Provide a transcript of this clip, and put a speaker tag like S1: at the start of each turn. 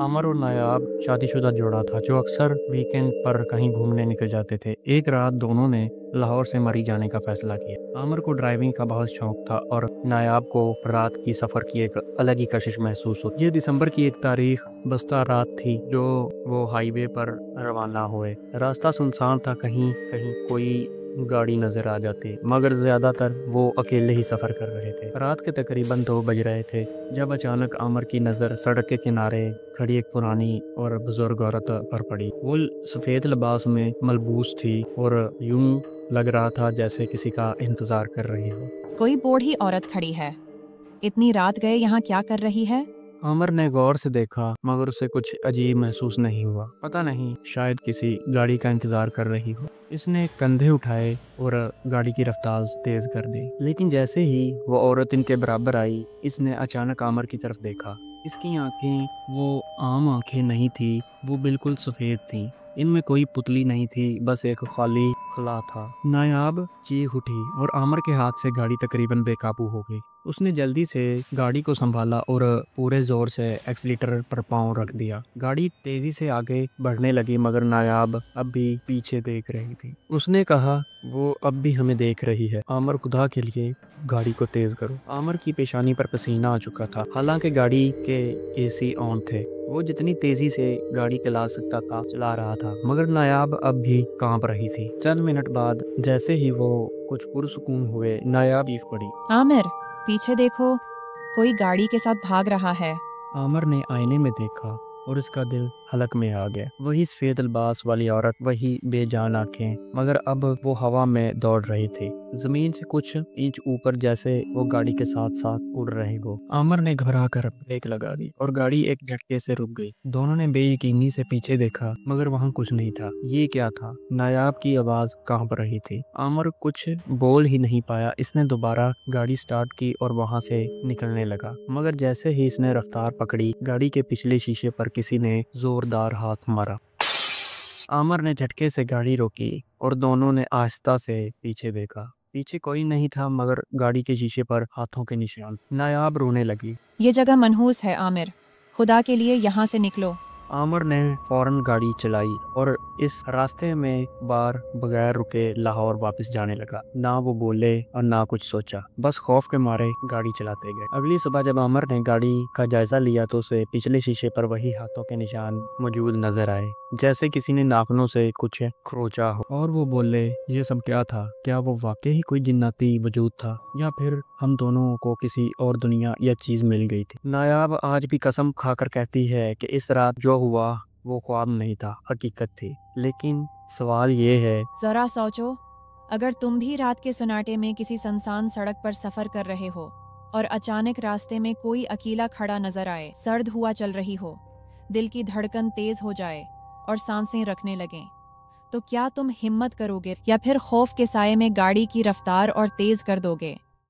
S1: आमर और नायाब शादीशुदा जोड़ा था जो अक्सर वीकेंड पर कहीं घूमने निकल जाते थे। एक रात दोनों ने लाहौर से मरी जाने का फैसला किया। आमर को ड्राइविंग का बहुत शौक था और नायाब को रात की सफर की एक अलग ही कशिश महसूस होती। ये दिसंबर की एक तारीख बस्ता रात थी जो वो हाईवे पर रवाना हुए। रास्ता सुनसान था, कहीं कहीं कोई गाड़ी नजर आ जाती, मगर ज्यादातर वो अकेले ही सफर कर रहे थे। रात के तकरीबन 2 बज रहे थे जब अचानक आमर की नज़र सड़क के किनारे खड़ी एक पुरानी और बुजुर्ग औरत पर पड़ी। वो सफ़ेद लिबास में मलबूस थी और यूं लग रहा था जैसे किसी का इंतजार कर रही हो।
S2: कोई बूढ़ी औरत खड़ी है, इतनी रात गए यहाँ क्या कर रही है?
S1: आमर ने गौर से देखा मगर उसे कुछ अजीब महसूस नहीं हुआ। पता नहीं, शायद किसी गाड़ी का इंतजार कर रही हो। इसने कंधे उठाए और गाड़ी की रफ्तार तेज कर दी, लेकिन जैसे ही वो औरत इनके बराबर आई, इसने अचानक आमर की तरफ देखा। इसकी आंखें वो आम आंखें नहीं थी, वो बिल्कुल सफेद थीं। इनमें कोई पुतली नहीं थी, बस एक खाली खुला था। नायाब चीख उठी और आमर के हाथ से गाड़ी तकरीबन बेकाबू हो गई। उसने जल्दी से गाड़ी को संभाला और पूरे जोर से एक्सीलेटर पर पांव रख दिया। गाड़ी तेजी से आगे बढ़ने लगी मगर नायाब अब भी पीछे देख रही थी। उसने कहा, वो अब भी हमें देख रही है। आमर, खुदा के लिए गाड़ी को तेज करो। आमर की पेशानी पर पसीना आ चुका था, हालांकि गाड़ी के एसी ऑन थे। वो जितनी तेजी से गाड़ी चला सकता था चला रहा था, मगर नायाब अब भी कांप रही थी। चंद मिनट बाद जैसे ही वो कुछ पुरसुकून हुए, नायाब चीख पड़ी,
S2: आमिर, पीछे देखो, कोई गाड़ी के साथ भाग रहा है।
S1: आमर ने आईने में देखा और उसका दिल हलक में आ गया। वही सफेद लिबास वाली औरत, वही बेजान आंखें, मगर अब वो हवा में दौड़ रही थी, जमीन से कुछ इंच ऊपर, जैसे वो गाड़ी के साथ साथ उड़ रहे हो। आमर ने घबरा कर ब्रेक लगा दी और गाड़ी एक झटके से रुक गई। दोनों ने बेयकीनी से पीछे देखा मगर वहाँ कुछ नहीं था। ये क्या था? नायाब की आवाज कांप रही थी। आमर कुछ बोल ही नहीं पाया। इसने दोबारा गाड़ी स्टार्ट की और वहाँ से निकलने लगा, मगर जैसे ही इसने रफ्तार पकड़ी, गाड़ी के पिछले शीशे पर किसी ने जोरदार हाथ मारा। आमर ने झटके से गाड़ी रोकी और दोनों ने आहिस्ता से पीछे देखा। पीछे कोई नहीं था मगर गाड़ी के शीशे पर हाथों के निशान। नायाब रोने लगी।
S2: ये जगह मनहूस है आमिर, खुदा के लिए यहाँ से निकलो।
S1: आमर ने फौरन गाड़ी चलाई और इस रास्ते में बार बगैर रुके लाहौर वापस जाने लगा। ना वो बोले और ना कुछ सोचा, बस खौफ के मारे गाड़ी चलाते गए। अगली सुबह जब आमर ने गाड़ी का जायजा लिया तो उसे पिछले शीशे पर वही हाथों के निशान मौजूद नजर आए, जैसे किसी ने नाखूनों से कुछ खरोचा हो। और वो बोले, ये सब क्या था? क्या वो वाकई ही कोई जिन्नाती वजूद था या फिर हम दोनों को किसी और दुनिया या चीज मिल गई थी? नायाब आज भी कसम खाकर कहती है कि इस रात जो हुआ वो ख्वाब नहीं था, हकीकत थी। लेकिन सवाल ये है,
S2: जरा सोचो, अगर तुम भी रात के सन्नाटे में किसी सुनसान सड़क पर सफर कर रहे हो और अचानक रास्ते में कोई अकेला खड़ा नजर आए, सर्द हुआ चल रही हो, दिल की धड़कन तेज हो जाए और सांसें रखने लगें, तो क्या तुम हिम्मत करोगे या फिर खौफ के साये में गाड़ी की रफ्तार और तेज कर दोगे?